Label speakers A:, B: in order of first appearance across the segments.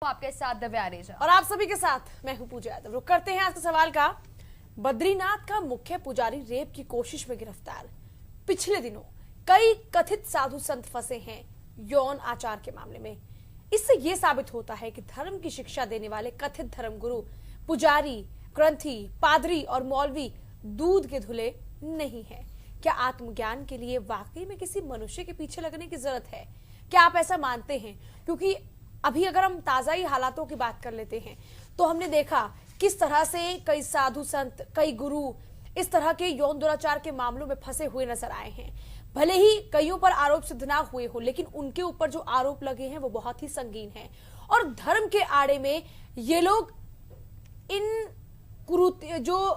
A: आपके साथ दिव्या आरेजा
B: और आप सभी के साथ मैं हूं पूजा यादव। रुक करते हैं आज के सवाल का। बद्रीनाथ का मुख्य पुजारी रेप की कोशिश में गिरफ्तार। पिछले दिनों कई कथित साधु संत फंसे हैं यौन आचार के मामले में। इससे यह साबित होता है कि धर्म की शिक्षा देने वाले कथित धर्मगुरु, पुजारी, ग्रंथी, पादरी और मौलवी दूध के धुले नहीं है। क्या आत्मज्ञान के लिए वाकई में किसी मनुष्य के पीछे लगने की जरूरत है? क्या आप ऐसा मानते हैं? क्योंकि अभी अगर हम ताजा ही हालातों की बात कर लेते हैं तो हमने देखा किस तरह से कई साधु संत, कई गुरु इस तरह के यौन दुराचार के मामलों में फंसे हुए नजर आए हैं। भले ही कईयों पर आरोप सिद्ध ना हुए हो, लेकिन उनके ऊपर जो आरोप लगे हैं वो बहुत ही संगीन हैं। और धर्म के आड़े में ये लोग इन जो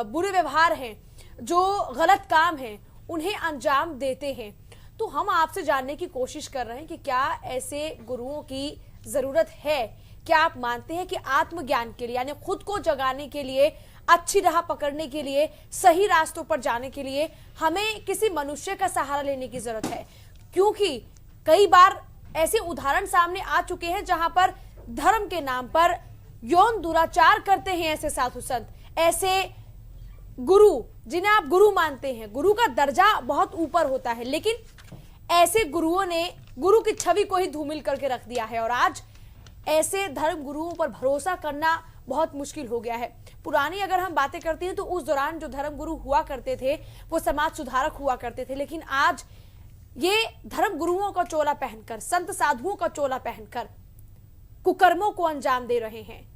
B: बुरे व्यवहार हैं, जो गलत काम हैं, उन्हें अंजाम देते हैं। तो हम आपसे जानने की कोशिश कर रहे हैं कि क्या ऐसे गुरुओं की जरूरत है? क्या आप मानते हैं कि आत्मज्ञान के लिए, यानी खुद को जगाने के लिए, अच्छी राह पकड़ने के लिए, सही रास्तों पर जाने के लिए हमें किसी मनुष्य का सहारा लेने की जरूरत है? क्योंकि कई बार ऐसे उदाहरण सामने आ चुके हैं जहां पर धर्म के नाम पर यौन दुराचार करते हैं ऐसे साधु संत, ऐसे गुरु जिन्हें आप गुरु मानते हैं। गुरु का दर्जा बहुत ऊपर होता है, लेकिन ऐसे गुरुओं ने गुरु की छवि को ही धूमिल करके रख दिया है और आज ऐसे धर्म गुरुओं पर भरोसा करना बहुत मुश्किल हो गया है। पुरानी अगर हम बातें करते हैं तो उस दौरान जो धर्म गुरु हुआ करते थे वो समाज सुधारक हुआ करते थे, लेकिन आज ये धर्म गुरुओं का चोला पहनकर, संत साधुओं का चोला पहनकर कुकर्मों को अंजाम दे रहे हैं।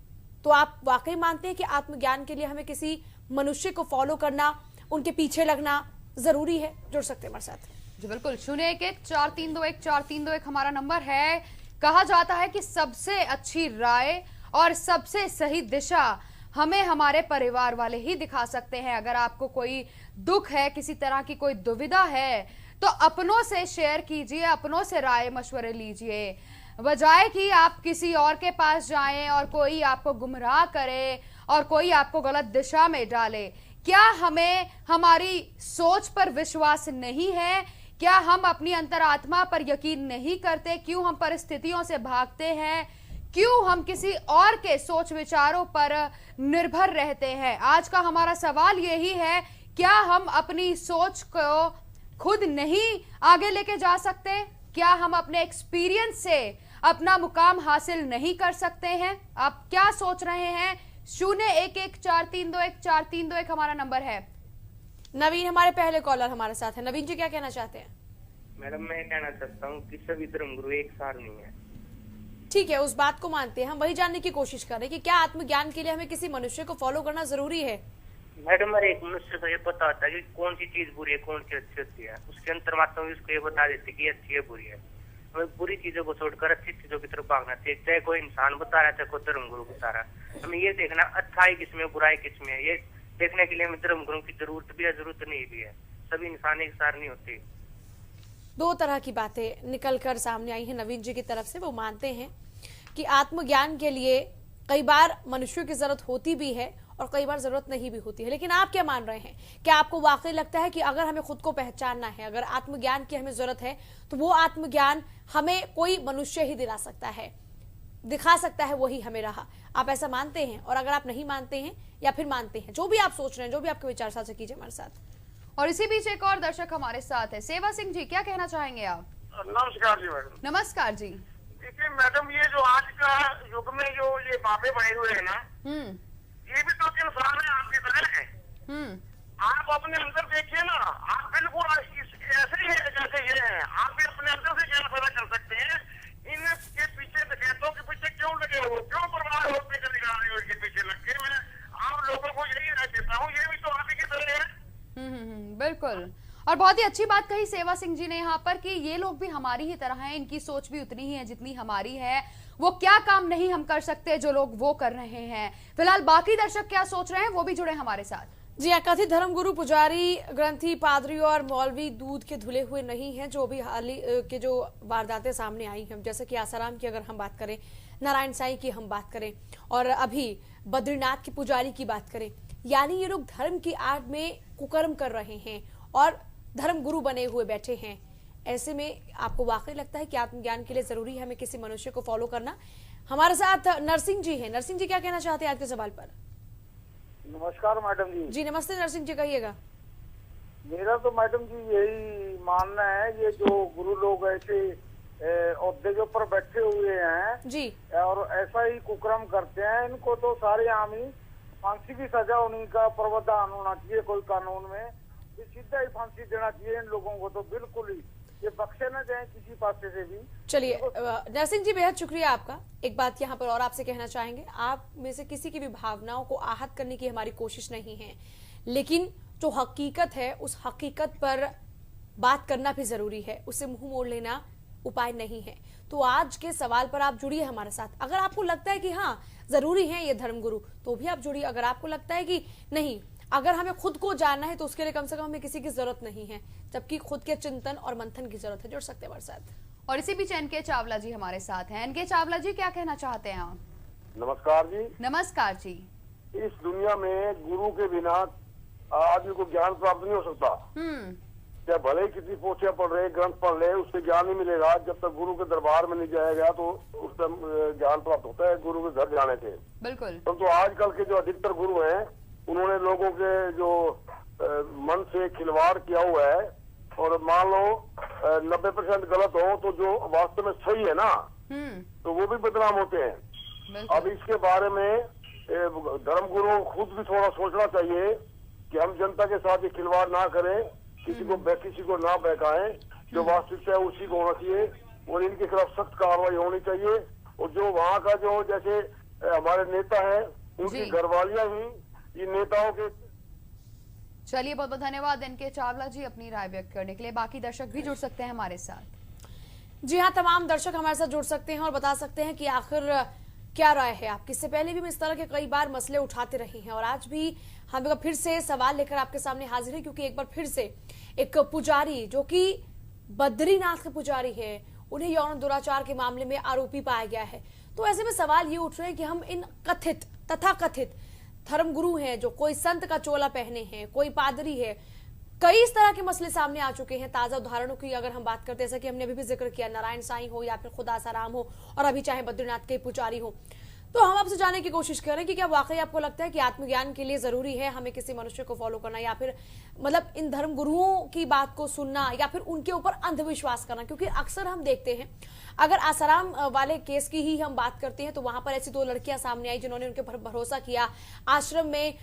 B: तो आप वाकई मानते हैं कि आत्मज्ञान के लिए हमें किसी मनुष्य को फॉलो करना, उनके पीछे लगना जरूरी है? जुड़ सकते हैं हमारे साथ।
A: जी बिल्कुल, 0114321431 हमारा नंबर है। कहा जाता है कि सबसे अच्छी राय और सबसे सही दिशा हमें हमारे परिवार वाले ही दिखा सकते हैं। अगर आपको कोई दुख है, किसी तरह की कोई दुविधा है, तो अपनों से शेयर कीजिए, अपनों से राय मशवरे लीजिए, बजाय कि आप किसी और के पास जाएं और कोई आपको गुमराह करे और कोई आपको गलत दिशा में डाले। क्या हमें हमारी सोच पर विश्वास नहीं है? क्या हम अपनी अंतरात्मा पर यकीन नहीं करते? क्यों हम परिस्थितियों से भागते हैं? क्यों हम किसी और के सोच विचारों पर निर्भर रहते हैं? आज का हमारा सवाल यही है, क्या हम अपनी सोच को खुद नहीं आगे लेके जा सकते? क्या हम अपने एक्सपीरियंस से अपना मुकाम हासिल नहीं कर सकते हैं? आप क्या सोच रहे हैं? 0114321431 हमारा नंबर है।
B: नवीन हमारे पहले कॉलर हमारे साथ है। नवीन जी क्या कहना चाहते हैं?
C: मैडम मैं कहना चाहता हूँ कि सभी धर्मगुरु एक सार नहीं है।
B: ठीक है, उस बात को मानते हैं। हम वही जानने की कोशिश कर रहे हैं कि क्या आत्मज्ञान के लिए हमें किसी मनुष्य को फॉलो करना जरूरी है?
C: मैडम हर एक मनुष्य को ये पता होता है कि कौन सी चीज बुरी है, कौन सी अच्छी होती है। उसके अंतर्मात्मा में उसको ये बता देते कि अच्छी है, बुरी है। हमें बुरी चीजों को छोड़कर अच्छी चीजों की तरफ भागना चाहिए। चाहे कोई इंसान बता रहा है, चाहे कोई धर्मगुरु बता रहा है, हमें ये देखना अच्छाई किसमें, बुराई किसमें है। ये देखने के लिए हमें धर्मगुरु की जरूरत भी है, जरूरत नहीं भी है। सभी इंसान एक सार नहीं होते।
B: दो तरह की बातें निकलकर सामने आई हैं नवीन जी की तरफ से। वो मानते हैं कि आत्मज्ञान के लिए कई बार मनुष्यों की जरूरत होती भी है और कई बार जरूरत नहीं भी होती है। लेकिन आप क्या मान रहे हैं? क्या आपको वाकई लगता है कि अगर हमें खुद को पहचानना है, अगर आत्मज्ञान की हमें जरूरत है, तो वो आत्मज्ञान हमें कोई मनुष्य ही दिला सकता है, दिखा सकता है वही हमें राह? आप ऐसा मानते हैं? और अगर आप नहीं मानते हैं या फिर मानते हैं, जो भी आप सोच रहे हैं, जो भी आपके विचार साझा कीजिए हमारे साथ।
A: और इसी बीच एक और दर्शक हमारे साथ है। सेवा सिंह जी, क्या कहना चाहेंगे आप?
D: नमस्कार जी मैडम।
A: नमस्कार जी।
D: देखिए मैडम, ये जो आज का युग में जो ये बाबे बने हुए हैं ना, ये भी तो इंसान है, आपकी तरह है। आप अपने अंदर देखिए ना, आप बिल्कुल ऐसे ही है जैसे ये है। आप भी अपने अंदर से क्या पता कर सकते हैं इनके पीछे, डकैतों के पीछे क्यों लगे हो, क्यों बर्बाद होते चले जा रहे हो इनके पीछे लग के। मैं आप लोगों को यही राय देता हूँ, ये भी तो आप ही की तरह है।
A: बिल्कुल, और बहुत ही अच्छी बात कही सेवा सिंह जी ने यहाँ पर कि ये लोग भी हमारी ही तरह हैं, इनकी सोच भी उतनी ही है जितनी हमारी है। वो क्या काम नहीं हम कर सकते जो लोग वो कर रहे हैं। फिलहाल बाकी दर्शक क्या सोच रहे हैं वो भी जुड़े हमारे साथ।
B: जी हाँ, कथित धर्मगुरु, पुजारी, ग्रंथी, पादरी और मौलवी दूध के धुले हुए नहीं हैं। जो भी हाल ही के जो वारदातें सामने आई हैं, जैसे कि आसाराम की अगर हम बात करें, नारायण साईं की हम बात करें, और अभी बद्रीनाथ के पुजारी की बात करें, यानी ये लोग धर्म की आड़ में कुकर्म कर रहे हैं और धर्म गुरु बने हुए बैठे हैं। ऐसे में आपको वाकई लगता है कि आत्मज्ञान के लिए जरूरी है हमें किसी मनुष्य को फॉलो करना? हमारे साथ नरसिंह जी हैं। नरसिंह जी क्या कहना चाहते हैं आज के सवाल पर?
E: नमस्कार मैडम जी।
B: जी नमस्ते नरसिंह जी, कहिएगा।
E: मेरा तो मैडम जी यही मानना है, ये जो गुरु लोग ऐसे ओहदे के ऊपर बैठे हुए हैं
B: जी
E: और ऐसा ही कुकर्म करते हैं, इनको तो सारे आम ही फांसी की सजा उन्हीं का प्रावधान होना चाहिए कोई कानून में, ये सीधा ही फांसी देना चाहिए इन लोगों को, तो बिल्कुल ही ये बख्शे न जाए किसी पासे से भी।
B: चलिए नरसिंह जी, बेहद शुक्रिया आपका। एक बात यहाँ पर और आपसे कहना चाहेंगे, आप में से किसी की भी भावनाओं को आहत करने की हमारी कोशिश नहीं है, लेकिन जो हकीकत है उस हकीकत पर बात करना भी जरूरी है, उससे मुंह मोड़ लेना उपाय नहीं है। तो आज के सवाल पर आप जुड़िए हमारे साथ। अगर आपको लगता है कि हाँ जरूरी है ये धर्मगुरु, तो भी आप जुड़िए। अगर आपको लगता है कि नहीं, अगर हमें खुद को जानना है तो उसके लिए कम से कम हमें किसी की जरूरत नहीं है, जबकि खुद के चिंतन और मंथन की जरूरत है। जुड़ सकते हैं हमारे साथ।
A: और इसी बीच एनके चावला जी हमारे साथ हैं। एनके चावला जी क्या कहना चाहते हैं आप?
E: नमस्कार जी।
A: नमस्कार जी।
E: इस दुनिया में गुरु के बिना आदमी को ज्ञान प्राप्त नहीं हो सकता। क्या भले ही किसी पोथियां पढ़ रहे, ग्रंथ पढ़ रहे, उससे ज्ञान नहीं मिलेगा जब तक गुरु के दरबार में नहीं जाएगा, तो उससे ज्ञान प्राप्त होता है गुरु के घर जाने से।
A: बिल्कुल।
E: तो आजकल के जो अधिकतर गुरु हैं, उन्होंने लोगों के जो मन से खिलवाड़ किया हुआ है, और मान लो 90% गलत हो तो जो वास्तव में सही है ना, तो वो भी बदनाम होते हैं। अब इसके बारे में धर्म गुरु खुद भी थोड़ा सोचना चाहिए कि हम जनता के साथ ये खिलवाड़ ना करें, किसी को ना बहकाएं, जो वास्तविकता है उसी को होना चाहिए, और इनके खिलाफ सख्त कार्रवाई होनी चाहिए। और जो वहाँ का जो जैसे हमारे नेता है, उनकी घरवालियां ही इन नेताओं के।
A: चलिए बहुत बहुत धन्यवाद एनके चावला जी अपनी राय व्यक्त करने के लिए। बाकी दर्शक भी जुड़ सकते हैं हमारे साथ।
B: जी हाँ, तमाम दर्शक हमारे साथ जुड़ सकते हैं और बता सकते हैं कि आखिर क्या राय है आपकी। इससे पहले भी हम इस तरह के कई बार मसले उठाते रहे हैं, और आज भी हम फिर से सवाल लेकर आपके सामने हाजिर है, क्योंकि एक बार फिर से एक पुजारी जो कि बद्रीनाथ के पुजारी है, उन्हें यौन दुराचार के मामले में आरोपी पाया गया है। तो ऐसे में सवाल ये उठ रहे हैं कि हम इन कथित तथाकथित धर्मगुरु हैं, जो कोई संत का चोला पहने हैं, कोई पादरी है, कई इस तरह के मसले सामने आ चुके हैं। ताजा उदाहरणों की अगर हम बात करते हैं, जैसा कि हमने अभी भी जिक्र किया, नारायण साईं हो या फिर खुदा आसाराम हो, और अभी चाहे बद्रीनाथ के पुजारी हो, तो हम आपसे जानने की कोशिश करें कि क्या वाकई आपको लगता है कि आत्मज्ञान के लिए जरूरी है हमें किसी मनुष्य को फॉलो करना, या फिर मतलब इन धर्म गुरुओं की बात को सुनना, या फिर उनके ऊपर अंधविश्वास करना? क्योंकि अक्सर हम देखते हैं, अगर आसाराम वाले केस की ही हम बात करते हैं, तो वहां पर ऐसी 2 लड़कियां सामने आई जिन्होंने उनके पर भरोसा किया, आश्रम में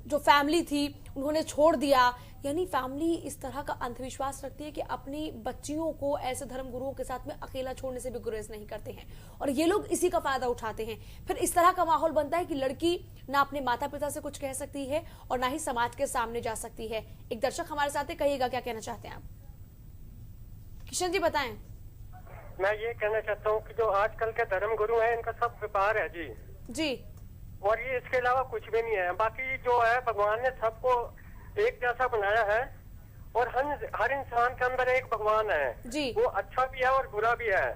B: जो फैमिली थी उन्होंने छोड़ दिया। यानी फैमिली इस तरह का अंधविश्वास रखती है कि अपनी बच्चियों को ऐसे धर्म गुरुओं के साथ में अकेला छोड़ने से भी गुरेज नहीं करते हैं, और ये लोग इसी का फायदा उठाते हैं। फिर इस तरह का माहौल बनता है कि लड़की ना अपने माता पिता से कुछ कह सकती है और ना ही समाज के सामने जा सकती है। एक दर्शक हमारे साथ है, कहिएगा क्या कहना चाहते हैं आप? किशन जी बताएं।
F: मैं ये कहना चाहता हूँ कि जो आजकल के धर्म गुरु हैं, इनका सब व्यापार है जी, और ये इसके अलावा कुछ भी नहीं है। बाकी जो है, भगवान ने सबको एक जैसा बनाया है, और हर इंसान के अंदर एक भगवान है जी। वो अच्छा भी है और बुरा भी है,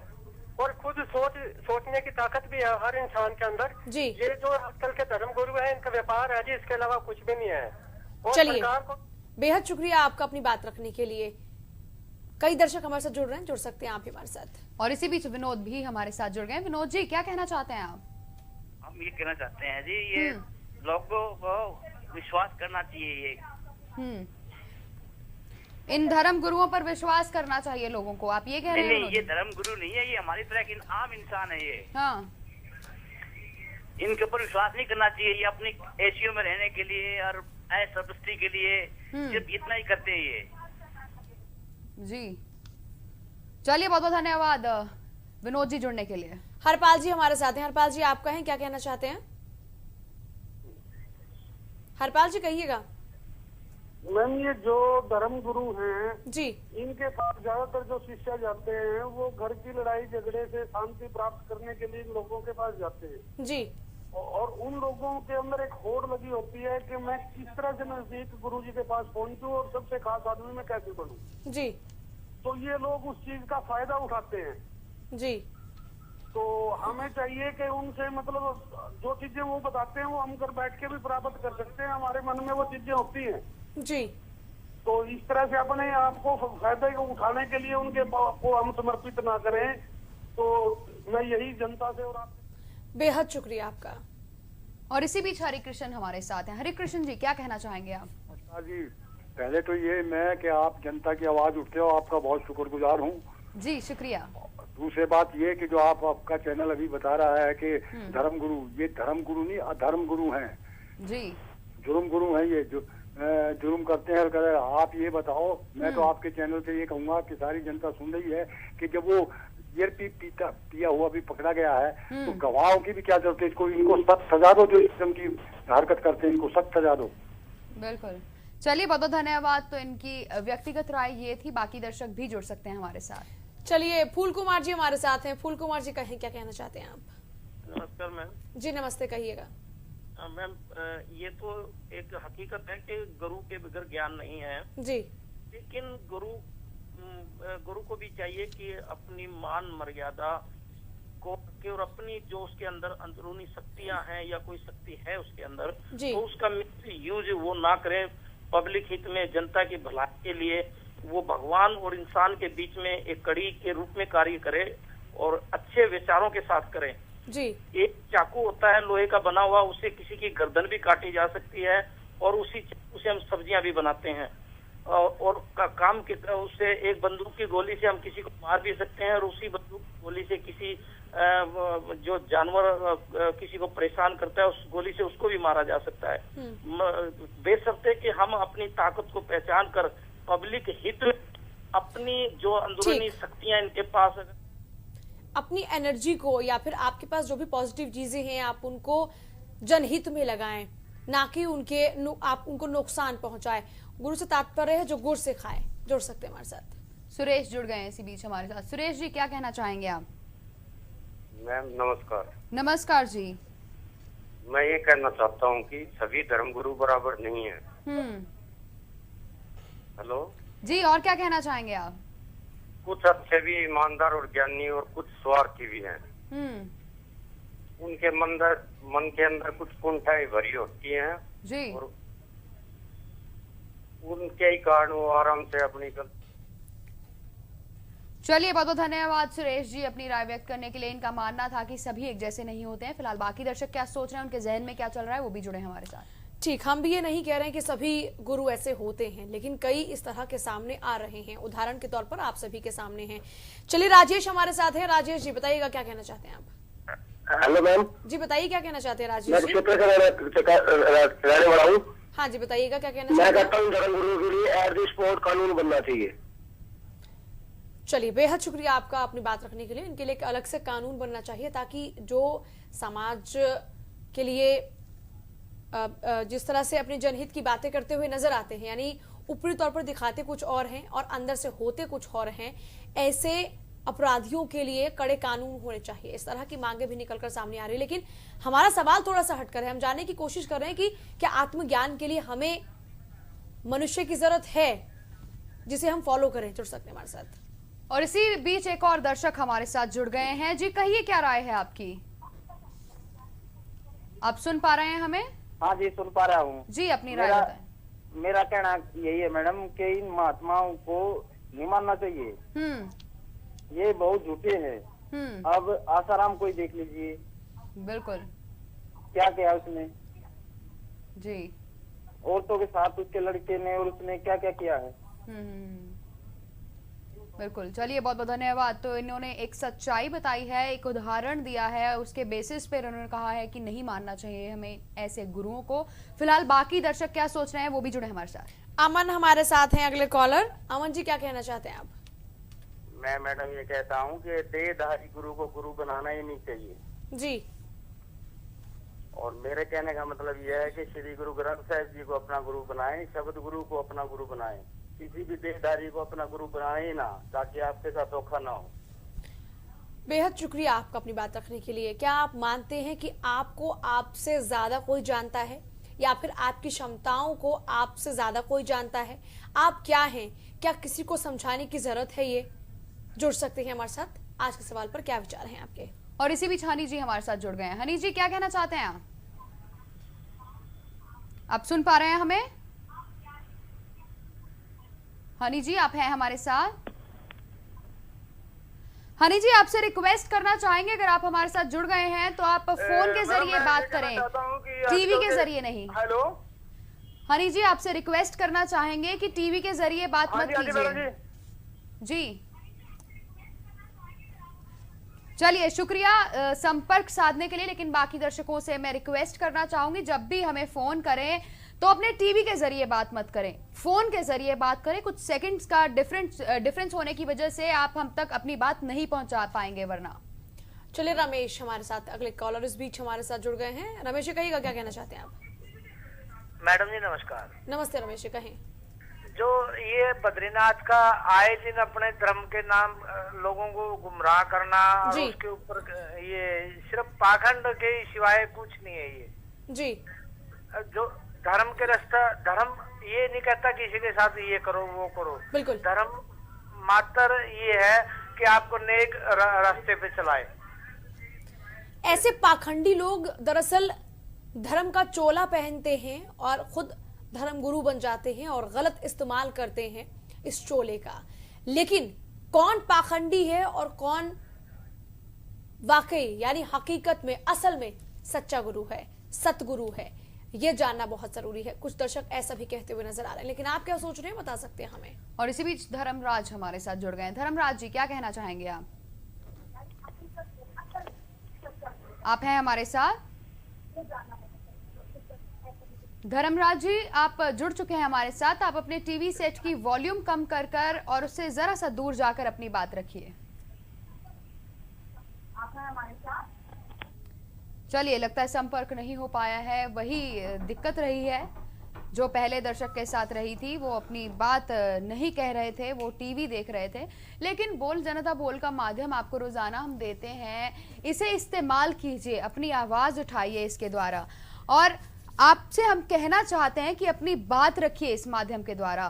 F: और खुद सोचने की ताकत भी है हर इंसान के अंदर जी। ये जो आजकल के धर्म गुरु है, इनका व्यापार है जी, इसके अलावा कुछ भी नहीं है। और
B: चलिए, बेहद शुक्रिया आपका अपनी बात रखने के लिए। कई दर्शक हमारे साथ जुड़ रहे हैं, जुड़ सकते हैं आप भी हमारे साथ।
A: और इसी बीच विनोद भी हमारे साथ जुड़ गए। विनोद जी क्या कहना चाहते हैं आप?
C: हम ये कहना चाहते हैं जी, ये लोगों को विश्वास करना चाहिए। ये
A: इन धर्म गुरुओं पर विश्वास करना चाहिए लोगों को, आप ये कह रहे हैं?
C: नहीं, ये धर्म गुरु नहीं है, ये हमारी तरह के आम इंसान है। ये इनके ऊपर विश्वास नहीं करना चाहिए। ये अपनी एशियो में रहने के लिए और ऐश्वर्य के लिए सिर्फ इतना ही करते हैं ये
A: जी। चलिए बहुत बहुत धन्यवाद विनोद जी जुड़ने के लिए।
B: हरपाल जी हमारे साथ हैं। हरपाल जी आप कहें, क्या कहना चाहते हैं? हरपाल जी कहिएगा।
E: मैम, ये जो धर्म गुरु हैं
B: जी,
E: इनके पास ज्यादातर जो शिष्य जाते हैं, वो घर की लड़ाई झगड़े से शांति प्राप्त करने के लिए इन लोगों के पास जाते हैं
B: जी।
E: और उन लोगों के अंदर एक होड़ लगी होती है कि मैं किस तरह से नजदीक गुरु जी के पास पहुंचूं और सबसे खास आदमी में कैसे बनूं
B: जी।
E: तो ये लोग उस चीज का फायदा उठाते हैं
B: जी।
E: तो हमें चाहिए कि उनसे मतलब जो चीजें वो बताते हैं वो हम घर बैठ के भी प्राप्त कर सकते हैं, हमारे मन में वो चीजें होती हैं
B: जी।
E: तो इस तरह से अपने आप को फायदे को उठाने के लिए उनके को हम समर्पित ना करें, तो मैं यही जनता से और आप
B: बेहद शुक्रिया आपका।
A: और इसी बीच हरि कृष्ण हमारे साथ हैं। हरि कृष्ण जी, क्या कहना चाहेंगे आप?
G: अच्छा जी, पहले तो ये मैं कि आप जनता की आवाज उठते हो, आपका बहुत शुक्रगुजार हूँ
A: जी, शुक्रिया।
G: दूसरी बात ये कि जो आपका चैनल अभी बता रहा है कि धर्म गुरु, ये धर्म गुरु नहीं अधर्म गुरु हैं
A: जी,
G: जुर्म गुरु हैं, ये जो जुर्म करते हैं। करे आप ये बताओ, मैं तो आपके चैनल से ये कहूंगा कि सारी जनता सुन रही है कि जब वो बियर पिया हुआ भी पकड़ा गया है तो गवाहों की भी क्या जरूरत है? इसको इनको सख्त सजा दो, जो इस किस्म की हरकत करते हैं इनको सख्त सजा दो।
A: बिल्कुल। चलिए, बहुत बहुत धन्यवाद। तो इनकी व्यक्तिगत राय ये थी, बाकी दर्शक भी जुड़ सकते हैं हमारे साथ।
B: चलिए, फूल कुमार जी हमारे साथ हैं। फूल कुमार जी कहें, क्या कहना चाहते हैं आप?
C: नमस्कार मैम।
B: जी नमस्ते, कहिएगा।
C: मैम, ये तो एक हकीकत है कि गुरु के बगैर ज्ञान नहीं है
B: जी,
C: लेकिन गुरु को भी चाहिए कि अपनी मान मर्यादा को के और अपनी जो उसके अंदर अंदरूनी शक्तियां हैं या कोई शक्ति है उसके अंदर, तो उसका मिस यूज वो ना करे। पब्लिक हित में, जनता की भलाई के लिए वो भगवान और इंसान के बीच में एक कड़ी के रूप में कार्य करे और अच्छे विचारों के साथ करे
B: जी।
C: एक चाकू होता है लोहे का बना हुआ, उससे किसी की गर्दन भी काटी जा सकती है और उसी चाकू से हम सब्जियां भी बनाते हैं और काम की तरह उससे एक बंदूक की गोली से हम किसी को मार भी सकते हैं और उसी बंदूक की गोली से किसी जो जानवर किसी को परेशान करता है उस गोली से उसको भी मारा जा सकता है। बेशर्ते कि हम अपनी ताकत को पहचान कर पब्लिक हित में अपनी जो अंदरूनी शक्तियां इनके पास,
B: अपनी एनर्जी को या फिर आपके पास जो भी पॉजिटिव चीजें हैं आप उनको जनहित में लगाएं, ना कि आप उनको नुकसान पहुंचाएं। गुरु से तात्पर्य है जो गुड़ से खाए। जुड़ सकते हैं हमारे साथ।
A: सुरेश जुड़ गए हैं इसी बीच हमारे साथ। सुरेश जी, क्या कहना चाहेंगे आप?
E: मैम नमस्कार।
A: नमस्कार जी।
E: मैं ये कहना चाहता हूँ कि सभी धर्म गुरु बराबर नहीं है। हेलो
A: जी, और क्या कहना चाहेंगे आप?
E: कुछ अच्छे भी, ईमानदार और ज्ञानी, और कुछ स्वार्थी भी हैं। उनके मन के अंदर कुछ कुंठाई भरी होती हैं
A: जी,
E: और उनके ही कारण वो आराम से अपनी
A: चलिए, बहुत बहुत धन्यवाद सुरेश जी अपनी राय व्यक्त करने के लिए। इनका मानना था कि सभी एक जैसे नहीं होते हैं। फिलहाल बाकी दर्शक क्या सोच रहे हैं, उनके जहन में क्या चल रहा है, वो भी जुड़े हमारे साथ।
B: ठीक, हम भी ये नहीं कह रहे हैं कि सभी गुरु ऐसे होते हैं, लेकिन कई इस तरह के सामने आ रहे हैं। उदाहरण के तौर पर आप सभी के सामने हैं। चलिए, राजेश हमारे साथ हैं। राजेश जी, बताइएगा क्या कहना चाहते हैं आप?
E: हेलो मैम
B: जी, बताइए क्या कहना चाहते हैं राजेश जी?
E: रहने वाला हूँ।
B: हाँ जी, बताइएगा क्या कहना
E: मैं
B: चाहते
E: कहता हूँ धर्म गुरु के लिए एट द स्पॉट कानून बनना चाहिए।
B: चलिए, बेहद शुक्रिया आपका अपनी बात रखने के लिए। इनके लिए एक अलग से कानून बनना चाहिए ताकि जो समाज के लिए जिस तरह से अपने जनहित की बातें करते हुए नजर आते हैं, यानी ऊपरी तौर पर दिखाते कुछ और हैं और अंदर से होते कुछ और हैं, ऐसे अपराधियों के लिए कड़े कानून होने चाहिए। इस तरह की मांगे भी निकलकर सामने आ रही है। लेकिन हमारा सवाल थोड़ा सा हटकर है। हम जानने की कोशिश कर रहे हैं कि क्या आत्मज्ञान के लिए हमें मनुष्य की जरूरत है जिसे हम फॉलो करें? जुड़ सकते हैं हमारे साथ।
A: और इसी बीच एक और दर्शक हमारे साथ जुड़ गए हैं। जी, कहिए क्या राय है आपकी? आप सुन पा रहे हैं हमें?
H: हाँ जी, सुन पा रहा हूँ
A: जी, अपनी राय बताएं।
H: मेरा कहना यही है मैडम कि इन महात्माओं को नहीं मानना चाहिए। ये बहुत झूठे हैं। अब आसाराम को ही देख लीजिए,
A: बिल्कुल
H: क्या किया उसने
A: जी,
H: औरतों के साथ उसके लड़के ने, और उसने क्या क्या किया है।
A: बिल्कुल। चलिए, बहुत बहुत धन्यवाद। तो इन्होंने एक सच्चाई बताई है, एक उदाहरण दिया है, उसके बेसिस पर उन्होंने कहा है कि नहीं मानना चाहिए हमें ऐसे गुरुओं को। फिलहाल बाकी दर्शक क्या सोच रहे हैं, वो भी जुड़े हमारे साथ।
B: अमन हमारे साथ हैं, अगले कॉलर। अमन जी, क्या कहना चाहते हैं आप?
E: मैं मैडम ये कहता हूँ कि देहधारी गुरु को गुरु बनाना ही नहीं चाहिए
B: जी।
E: और मेरे कहने का मतलब यह है कि श्री गुरु ग्रंथ साहिब जी को अपना गुरु बनाएं, शब्द गुरु को अपना गुरु बनाएं, किसी भी देहधारी को अपना गुरु बनाए ना, ताकि आपके साथ धोखा ना हो।
B: बेहद शुक्रिया आपका अपनी बात रखने के लिए। क्या आप मानते हैं कि आपको आपसे ज्यादा कोई जानता है, या फिर आपकी क्षमताओं को आपसे ज्यादा कोई जानता है? आप क्या हैं? क्या किसी को समझाने की जरूरत है? ये जुड़ सकते हैं हमारे साथ। आज के सवाल पर क्या विचार हैं आपके?
A: और इसी बीच हनी जी हमारे साथ जुड़ गए हैं। हनी जी, क्या कहना चाहते हैं आप सुन पा रहे हैं हमें? हनी जी, आप हैं हमारे साथ? हनी जी, आपसे रिक्वेस्ट करना चाहेंगे, अगर आप हमारे साथ जुड़ गए हैं तो आप फोन के जरिए बात करें, टीवी के जरिए नहीं।
D: हेलो
A: हनी जी, आपसे रिक्वेस्ट करना चाहेंगे कि टीवी के जरिए बात मत कीजिए जी। चलिए, शुक्रिया संपर्क साधने के लिए, लेकिन बाकी दर्शकों से मैं रिक्वेस्ट करना चाहूंगी, जब भी हमें फोन करें तो अपने टीवी के जरिए बात मत करें, फोन के जरिए बात करें। कुछ सेकंड्स का डिफरेंस होने की वजह से आप हम तक अपनी बात नहीं पहुंचा पाएंगे वरना।
B: चलिए, रमेश हमारे साथ, अगले कॉलर इस बीच हमारे साथ जुड़ गए हैं। रमेश जी, कहिएगा, क्या कहना चाहते हैं आप?
C: मैडम जी नमस्कार।
B: नमस्ते रमेश जी, कहें।
C: जो ये बद्रीनाथ का आए दिन अपने धर्म के नाम लोगों को गुमराह करना और उसके ऊपर ये सिर्फ पाखंड के सिवाय कुछ नहीं है ये
B: जी।
C: जो धर्म के रास्ता, धर्म ये नहीं कहता किसी के साथ ये करो वो करो,
B: बिल्कुल।
C: धर्म मात्र ये है कि आपको नेक रास्ते पे चलाए।
B: ऐसे पाखंडी लोग दरअसल धर्म का चोला पहनते हैं और खुद धर्म गुरु बन जाते हैं और गलत इस्तेमाल करते हैं इस चोले का। लेकिन कौन पाखंडी है और कौन वाकई यानी हकीकत में असल में सच्चा गुरु है, सतगुरु है, ये जानना बहुत जरूरी है। कुछ दर्शक ऐसा भी कहते हुए नजर आ रहे हैं, लेकिन आप क्या सोच रहे हैं बता सकते हैं हमें।
A: और इसी बीच धर्मराज हमारे साथ जुड़ गए हैं। धर्मराज जी, क्या कहना चाहेंगे आप? आप हैं हमारे साथ? धर्मराज जी, आप जुड़ चुके हैं हमारे साथ। आप अपने टीवी सेट की वॉल्यूम कम कर और उससे जरा सा दूर जाकर अपनी बात रखिए। चलिए, लगता है संपर्क नहीं हो पाया है। वही दिक्कत रही है जो पहले दर्शक के साथ रही थी। वो अपनी बात नहीं कह रहे थे, वो टीवी देख रहे थे। लेकिन बोल जनता बोल का माध्यम आपको रोजाना हम देते हैं, इसे इस्तेमाल कीजिए, अपनी आवाज उठाइए इसके द्वारा। और आपसे हम कहना चाहते हैं कि अपनी बात रखिए इस माध्यम के द्वारा,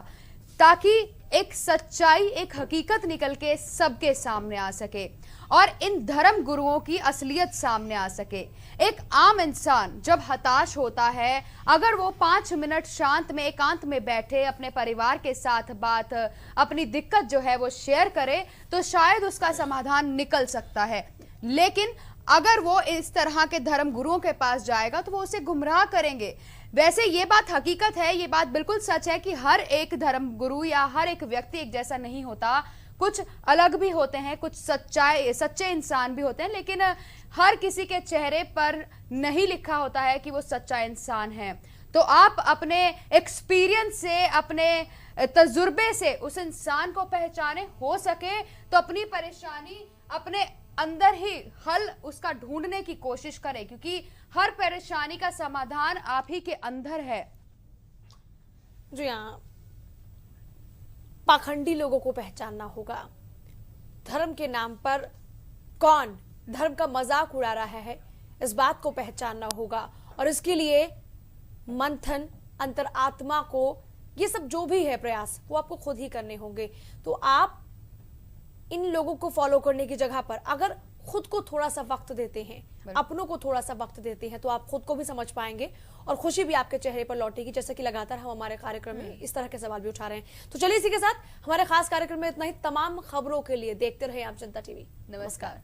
A: ताकि एक सच्चाई, एक हकीकत निकल के सबके सामने आ सके और इन धर्म गुरुओं की असलियत सामने आ सके। एक आम इंसान जब हताश होता है, अगर वो 5 मिनट शांत में एकांत में बैठे, अपने परिवार के साथ बात, अपनी दिक्कत जो है वो शेयर करे, तो शायद उसका समाधान निकल सकता है। लेकिन अगर वो इस तरह के धर्म गुरुओं के पास जाएगा तो वो उसे गुमराह करेंगे। वैसे ये बात हकीकत है, ये बात बिल्कुल सच है कि हर एक धर्म गुरु या हर एक व्यक्ति एक जैसा नहीं होता, कुछ अलग भी होते हैं, कुछ सच्चे इंसान भी होते हैं, लेकिन हर किसी के चेहरे पर नहीं लिखा होता है कि वो सच्चा इंसान है। तो आप अपने एक्सपीरियंस से, अपने तजुर्बे से उस इंसान को पहचाने, हो सके तो अपनी परेशानी अपने अंदर ही हल उसका ढूंढने की कोशिश करें, क्योंकि हर परेशानी का समाधान आप ही के अंदर है।
B: जी हाँ, पाखंडी लोगों को पहचानना होगा। धर्म के नाम पर कौन धर्म का मजाक उड़ा रहा है, इस बात को पहचानना होगा। और इसके लिए मंथन, अंतरात्मा को, ये सब जो भी है प्रयास, वो आपको खुद ही करने होंगे। तो आप इन लोगों को फॉलो करने की जगह पर अगर खुद को थोड़ा सा वक्त देते हैं, अपनों को थोड़ा सा वक्त देते हैं, तो आप खुद को भी समझ पाएंगे और खुशी भी आपके चेहरे पर लौटेगी। जैसे कि लगातार हम हमारे कार्यक्रम में इस तरह के सवाल भी उठा रहे हैं। तो चलिए, इसी के साथ हमारे खास कार्यक्रम में इतना ही। तमाम खबरों के लिए देखते रहे आप जनता टीवी।
A: नमस्कार।